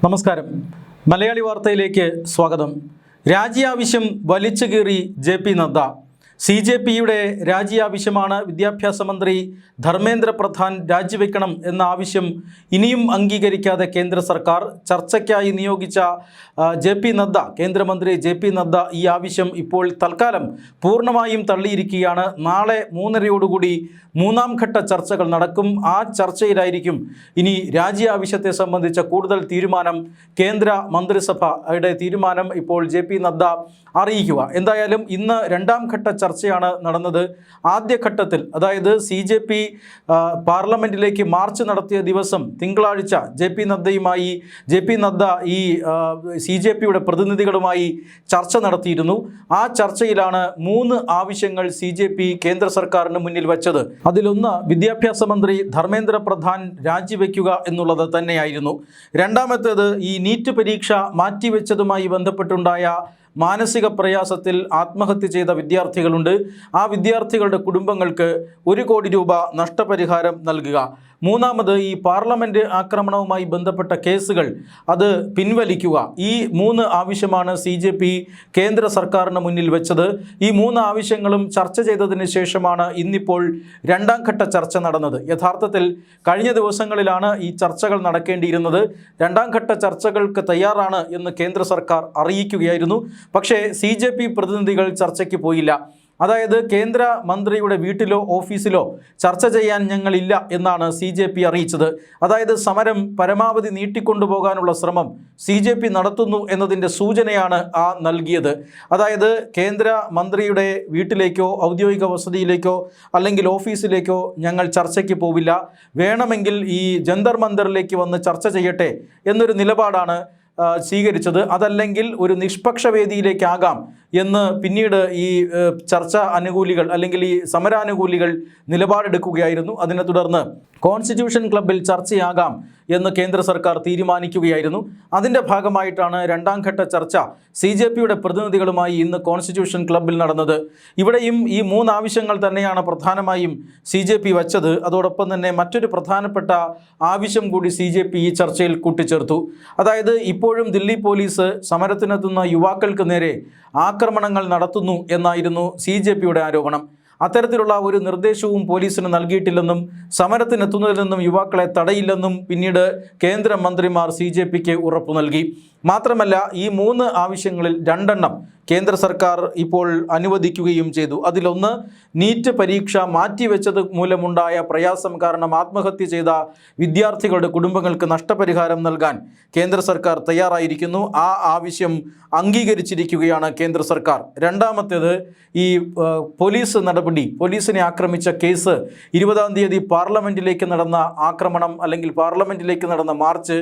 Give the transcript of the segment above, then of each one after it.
നമസ്കാരം. മലയാളി വാർത്തയിലേക്ക് സ്വാഗതം. രാജ്യാവശ്യം വലിച്ചു കീറി ജെ.പി. നദ്ദ. CJPയുടെ രാജ്യാവശ്യമാണ്. വിദ്യാഭ്യാസ മന്ത്രി ധർമ്മേന്ദ്ര പ്രധാൻ രാജിവെക്കണം എന്ന ആവശ്യം ഇനിയും അംഗീകരിക്കാതെ കേന്ദ്ര സർക്കാർ ചർച്ചയ്ക്കായി നിയോഗിച്ച ജെ.പി. നദ്ദ, കേന്ദ്രമന്ത്രി ജെ.പി. നദ്ദ ഈ ആവശ്യം ഇപ്പോൾ തൽക്കാലം പൂർണ്ണമായും തള്ളിയിരിക്കുകയാണ്. നാളെ 3:30 മൂന്നാം ഘട്ട ചർച്ചകൾ നടക്കും. ആ ചർച്ചയിലായിരിക്കും ഇനി രാജ്യാവശ്യത്തെ സംബന്ധിച്ച കൂടുതൽ തീരുമാനം, കേന്ദ്ര മന്ത്രിസഭയുടെ തീരുമാനം ഇപ്പോൾ ജെ.പി. നദ്ദ അറിയിക്കുക. എന്തായാലും ഇന്ന് രണ്ടാം ഘട്ട ചർച്ചയാണ് നടന്നത്. ആദ്യഘട്ടത്തിൽ, അതായത് CJP പാർലമെൻറ്റിലേക്ക് മാർച്ച് നടത്തിയ ദിവസം തിങ്കളാഴ്ച ജെ.പി. നദ്ദ ഈ CJPയുടെ പ്രതിനിധികളുമായി ചർച്ച നടത്തിയിരുന്നു. ആ ചർച്ചയിലാണ് 3 ആവശ്യങ്ങൾ CJP കേന്ദ്ര സർക്കാരിന് മുന്നിൽ വച്ചത്. അതിലൊന്ന് വിദ്യാഭ്യാസ മന്ത്രി ധർമ്മേന്ദ്ര പ്രധാൻ രാജിവെക്കുക എന്നുള്ളത് തന്നെയായിരുന്നു. രണ്ടാമത്തേത് ഈ നീറ്റ് പരീക്ഷ മാറ്റിവെച്ചതുമായി ബന്ധപ്പെട്ടുണ്ടായ മാനസിക പ്രയാസത്തിൽ ആത്മഹത്യ ചെയ്ത വിദ്യാർത്ഥികളുണ്ട്. ആ വിദ്യാർത്ഥികളുടെ കുടുംബങ്ങൾക്ക് 1 കോടി രൂപ നഷ്ടപരിഹാരം നൽകുക. മൂന്നാമത് ഈ പാർലമെൻറ്റ് ആക്രമണവുമായി ബന്ധപ്പെട്ട കേസുകൾ അത് പിൻവലിക്കുക. ഈ 3 ആവശ്യമാണ് CJP കേന്ദ്ര സർക്കാരിന് മുന്നിൽ വെച്ചത്. ഈ 3 ആവശ്യങ്ങളും ചർച്ച ചെയ്തതിന് ശേഷമാണ് ഇന്നിപ്പോൾ രണ്ടാം ഘട്ട ചർച്ച നടന്നത്. യഥാർത്ഥത്തിൽ കഴിഞ്ഞ ദിവസങ്ങളിലാണ് ഈ ചർച്ചകൾ നടക്കേണ്ടിയിരുന്നത്. രണ്ടാം ഘട്ട ചർച്ചകൾക്ക് തയ്യാറാണ് എന്ന് കേന്ദ്ര സർക്കാർ അറിയിക്കുകയായിരുന്നു. പക്ഷേ CJP പ്രതിനിധികൾ ചർച്ചയ്ക്ക് പോയില്ല. അതായത് കേന്ദ്ര മന്ത്രിയുടെ വീട്ടിലോ ഓഫീസിലോ ചർച്ച ചെയ്യാൻ ഞങ്ങളില്ല എന്നാണ് CJP അറിയിച്ചത്. അതായത് സമരം പരമാവധി നീട്ടിക്കൊണ്ടുപോകാനുള്ള ശ്രമം CJP നടത്തുന്നു എന്നതിൻ്റെ സൂചനയാണ് നൽകിയത്. അതായത് കേന്ദ്ര മന്ത്രിയുടെ വീട്ടിലേക്കോ ഔദ്യോഗിക വസതിയിലേക്കോ അല്ലെങ്കിൽ ഓഫീസിലേക്കോ ഞങ്ങൾ ചർച്ചയ്ക്ക് പോവില്ല, വേണമെങ്കിൽ ഈ ജന്തർ മന്ദറിലേക്ക് വന്ന് ചർച്ച ചെയ്യട്ടെ എന്നൊരു നിലപാടാണ് സ്വീകരിച്ചത്. അതല്ലെങ്കിൽ ഒരു നിഷ്പക്ഷ വേദിയിലേക്കാകാം എന്ന് പിന്നീട് ഈ ചർച്ച അനുകൂലികൾ അല്ലെങ്കിൽ ഈ സമരാനുകൂലികൾ നിലപാടെടുക്കുകയായിരുന്നു. അതിനെ തുടർന്ന് കോൺസ്റ്റിറ്റ്യൂഷൻ ക്ലബ്ബിൽ ചർച്ചയാകാം എന്ന് കേന്ദ്ര സർക്കാർ തീരുമാനിക്കുകയായിരുന്നു. അതിൻ്റെ ഭാഗമായിട്ടാണ് രണ്ടാം ഘട്ട ചർച്ച CJPയുടെ പ്രതിനിധികളുമായി ഇന്ന് കോൺസ്റ്റിറ്റ്യൂഷൻ ക്ലബ്ബിൽ നടന്നത്. ഇവിടെയും ഈ 3 ആവശ്യങ്ങൾ തന്നെയാണ് പ്രധാനമായും CJP വച്ചത്. അതോടൊപ്പം തന്നെ മറ്റൊരു പ്രധാനപ്പെട്ട ആവശ്യം കൂടി CJP ഈ ചർച്ചയിൽ കൂട്ടിച്ചേർത്തു. അതായത് ഇപ്പോഴും ദില്ലി പോലീസ് സമരത്തിനെത്തുന്ന യുവാക്കൾക്ക് നേരെ ആക്രമണങ്ങൾ നടത്തുന്നു എന്നായിരുന്നു CJPയുടെ ആരോപണം. അത്തരത്തിലുള്ള ഒരു നിർദ്ദേശവും പോലീസിന് നൽകിയിട്ടില്ലെന്നും സമരത്തിനെത്തുന്നതിൽ നിന്നും യുവാക്കളെ തടയില്ലെന്നും പിന്നീട് കേന്ദ്രമന്ത്രിമാർ CJPക്ക് ഉറപ്പു നൽകി. മാത്രമല്ല ഈ 3 ആവശ്യങ്ങളിൽ 2 കേന്ദ്ര സർക്കാർ ഇപ്പോൾ അനുവദിക്കുകയും ചെയ്തു. അതിലൊന്ന് നീറ്റ് പരീക്ഷ മാറ്റിവെച്ചത് മൂലമുണ്ടായ പ്രയാസം കാരണം ആത്മഹത്യ ചെയ്ത വിദ്യാർത്ഥികളുടെ കുടുംബങ്ങൾക്ക് നഷ്ടപരിഹാരം നൽകാൻ കേന്ദ്ര സർക്കാർ തയ്യാറായിരിക്കുന്നു. ആ ആവശ്യം അംഗീകരിച്ചിരിക്കുകയാണ് കേന്ദ്ര സർക്കാർ. രണ്ടാമത്തേത് ഈ പോലീസ് നടപടി, പോലീസിനെ ആക്രമിച്ച കേസ് 20-ാം തീയതി പാർലമെൻറ്റിലേക്ക് നടന്ന ആക്രമണം അല്ലെങ്കിൽ പാർലമെൻറ്റിലേക്ക് നടന്ന മാർച്ച്,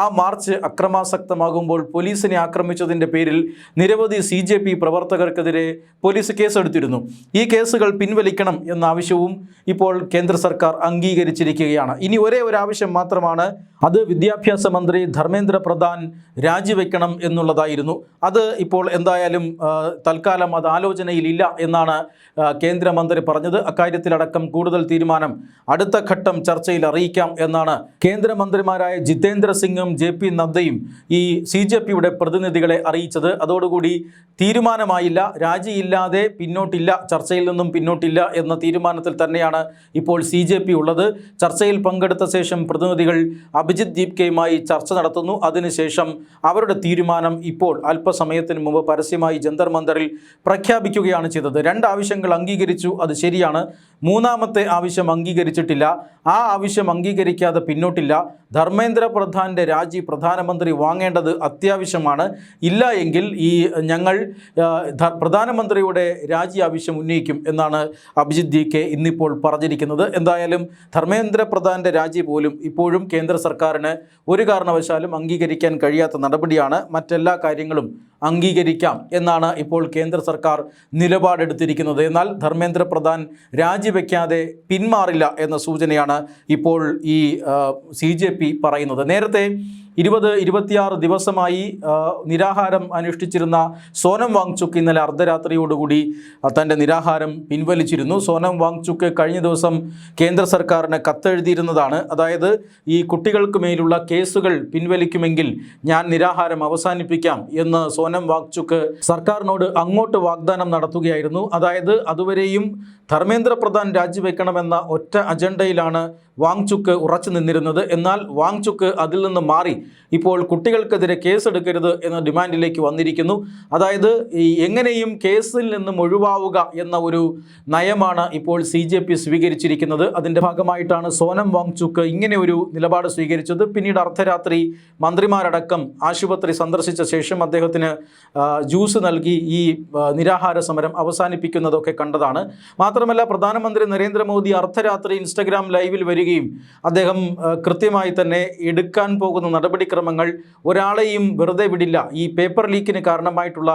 ആ മാർച്ച് അക്രമാസക്തമാകുമ്പോൾ പോലീസിനെ ആക്രമിച്ചതിൻ്റെ പേരിൽ നിരവധി CJP പ്രവർത്തകർക്കെതിരെ പോലീസ് കേസെടുത്തിരുന്നു. ഈ കേസുകൾ പിൻവലിക്കണം എന്ന ആവശ്യവും ഇപ്പോൾ കേന്ദ്ര സർക്കാർ അംഗീകരിച്ചിരിക്കുകയാണ്. ഇനി ഒരേ ഒരു ആവശ്യം മാത്രമാണ്. അത് വിദ്യാഭ്യാസ മന്ത്രി ധർമ്മേന്ദ്ര പ്രധാൻ രാജിവെക്കണം എന്നുള്ളതായിരുന്നു. അത് ഇപ്പോൾ എന്തായാലും തൽക്കാലം അത് ആലോചനയിലില്ല എന്നാണ് കേന്ദ്രമന്ത്രി പറഞ്ഞത്. അക്കാര്യത്തിലടക്കം കൂടുതൽ തീരുമാനം അടുത്ത ഘട്ടം ചർച്ചയിൽ അറിയിക്കാം എന്നാണ് കേന്ദ്രമന്ത്രിമാരായ ജിതേന്ദ്ര സിംഗും ജെ.പി. നദ്ദയും ഈ CJPയുടെ പ്രതിനിധികളെ അറിയിച്ചത്. അതോടുകൂടി തീരുമാനമായില്ല, രാജിയില്ലാതെ പിന്നോട്ടില്ല, ചർച്ചയിൽ നിന്നും പിന്നോട്ടില്ല എന്ന തീരുമാനത്തിൽ തന്നെയാണ് ഇപ്പോൾ CJP ഉള്ളത്. ചർച്ചയിൽ പങ്കെടുത്ത ശേഷം പ്രതിനിധികൾ അഭിജിത് ദീപ്കയുമായി ചർച്ച നടത്തുന്നു. അതിനുശേഷം അവരുടെ തീരുമാനം ഇപ്പോൾ അല്പസമയത്തിന് മുമ്പ് പരസ്യമായി ജന്തർ മന്ദറിൽ പ്രഖ്യാപിക്കുകയാണ് ചെയ്തത്. 2 ആവശ്യങ്ങൾ അംഗീകരിച്ചു, അത് ശരിയാണ്. മൂന്നാമത്തെ ആവശ്യം അംഗീകരിച്ചിട്ടില്ല. ആ ആവശ്യം അംഗീകരിക്കാതെ പിന്നോട്ടില്ല. ധർമ്മേന്ദ്ര പ്രധാൻ്റെ രാജി പ്രധാനമന്ത്രി വാങ്ങേണ്ടത് അത്യാവശ്യമാണ്. ഇല്ല എങ്കിൽ ഞങ്ങൾ പ്രധാനമന്ത്രിയുടെ രാജി ആവശ്യം ഉന്നയിക്കും എന്നാണ് അഭിജിത് ദീപ്കെ ഇന്നിപ്പോൾ പറഞ്ഞിരിക്കുന്നത്. എന്തായാലും ധർമ്മേന്ദ്ര പ്രധാൻ്റെ രാജി പോലും ഇപ്പോഴും കേന്ദ്ര സർക്കാരിന് ഒരു കാരണവശാലും അംഗീകരിക്കാൻ കഴിയാത്ത നടപടിയാണ്. മറ്റെല്ലാ കാര്യങ്ങളും അംഗീകരിക്കാം എന്നാണ് ഇപ്പോൾ കേന്ദ്ര സർക്കാർ നിലപാടെടുത്തിരിക്കുന്നത്. എന്നാൽ ധർമ്മേന്ദ്ര പ്രധാൻ രാജിവെക്കാതെ പിന്മാറില്ല എന്ന സൂചനയാണ് ഇപ്പോൾ ഈ CJP പറയുന്നത്. നേരത്തെ 26 ദിവസമായി നിരാഹാരം അനുഷ്ഠിച്ചിരുന്ന സോനം വാങ്ചുക്ക് ഇന്നലെ അർദ്ധരാത്രിയോടുകൂടി തൻ്റെ നിരാഹാരം പിൻവലിച്ചിരുന്നു. സോനം വാങ്ചുക്ക് കഴിഞ്ഞ ദിവസം കേന്ദ്ര സർക്കാരിന് കത്തെഴുതിയിരുന്നതാണ്. അതായത് ഈ കുട്ടികൾക്ക് മേലുള്ള കേസുകൾ പിൻവലിക്കുമെങ്കിൽ ഞാൻ നിരാഹാരം അവസാനിപ്പിക്കാം എന്ന് സോനം വാങ്ചുക്ക് സർക്കാരിനോട് അങ്ങോട്ട് വാഗ്ദാനം നടത്തുകയായിരുന്നു. അതായത് അതുവരെയും ധർമ്മേന്ദ്ര പ്രധാൻ രാജിവെക്കണമെന്ന ഒറ്റ അജണ്ടയിലാണ് വാങ്ചുക്ക് ഉറച്ചു നിന്നിരുന്നത്. എന്നാൽ വാങ്ചുക്ക് അതിൽ നിന്ന് മാറി ഇപ്പോൾ കുട്ടികൾക്കെതിരെ കേസെടുക്കരുത് എന്ന ഡിമാൻഡിലേക്ക് വന്നിരിക്കുന്നു. അതായത് എങ്ങനെയും കേസിൽ നിന്നും ഒഴിവാവുക എന്ന ഒരു നയമാണ് ഇപ്പോൾ CJP സ്വീകരിച്ചിരിക്കുന്നത്. അതിൻ്റെ ഭാഗമായിട്ടാണ് സോനം വാങ്ചുക്ക് ഇങ്ങനെ ഒരു നിലപാട് സ്വീകരിച്ചത്. പിന്നീട് അർദ്ധരാത്രി മന്ത്രിമാരടക്കം ആശുപത്രി സന്ദർശിച്ച ശേഷം അദ്ദേഹത്തിന് ജ്യൂസ് നൽകി ഈ നിരാഹാര സമരം അവസാനിപ്പിക്കുന്നതൊക്കെ കണ്ടതാണ്. മാത്രമല്ല പ്രധാനമന്ത്രി നരേന്ദ്രമോദി അർദ്ധരാത്രി ഇൻസ്റ്റഗ്രാം ലൈവിൽ വരികയും അദ്ദേഹം കൃത്യമായി തന്നെ എടുക്കാൻ പോകുന്ന നടപടിക്രമങ്ങൾ ഒരാളെയും വെറുതെ വിടില്ല, ഈ പേപ്പർ ലീക്കിന് കാരണമായിട്ടുള്ള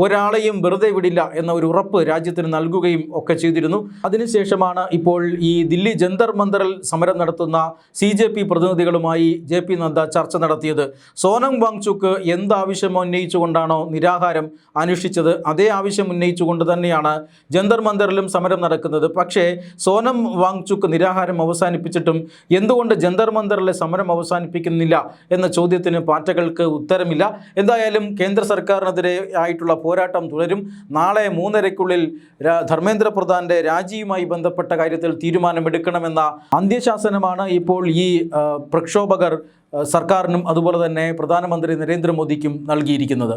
ഒരാളെയും വെറുതെ വിടില്ല എന്ന ഒരു ഉറപ്പ് രാജ്യത്തിന് നൽകുകയും ഒക്കെ ചെയ്തിരുന്നു. അതിനുശേഷമാണ് ഇപ്പോൾ ഈ ദില്ലി ജന്തർ മന്ദറിൽ സമരം നടത്തുന്ന CJP പ്രതിനിധികളുമായി JP നദ്ദ ചർച്ച നടത്തിയത്. സോനം വാങ്ചുക്ക് എന്താവശ്യം ഉന്നയിച്ചുകൊണ്ടാണോ നിരാഹാരം അനുഷ്ഠിച്ചത് അതേ ആവശ്യം ഉന്നയിച്ചുകൊണ്ട് തന്നെയാണ് ജന്തർ മന്ദറിലും സമരം നടക്കുന്നത്. പക്ഷേ സോനം വാങ്ചുക്ക് നിരാഹാരം അവസാനിപ്പിച്ചിട്ടും എന്തുകൊണ്ട് ജന്തർ മന്ദറിലെ സമരം അവസാനിപ്പിക്കുന്നില്ല എന്ന ചോദ്യത്തിന് പാറ്റകൾക്ക് ഉത്തരമില്ല. എന്തായാലും കേന്ദ്ര സർക്കാരിനെതിരെ ആയിട്ടുള്ള പോരാട്ടം തുടരും. നാളെ 3:30-ക്കുള്ളിൽ ധർമ്മേന്ദ്ര പ്രധാൻ്റെ രാജിയുമായി ബന്ധപ്പെട്ട കാര്യത്തിൽ തീരുമാനമെടുക്കണമെന്ന അന്ത്യശാസനമാണ് ഇപ്പോൾ ഈ പ്രക്ഷോഭകർ സർക്കാരിനും അതുപോലെ തന്നെ പ്രധാനമന്ത്രി നരേന്ദ്രമോദിക്കും നൽകിയിരിക്കുന്നത്.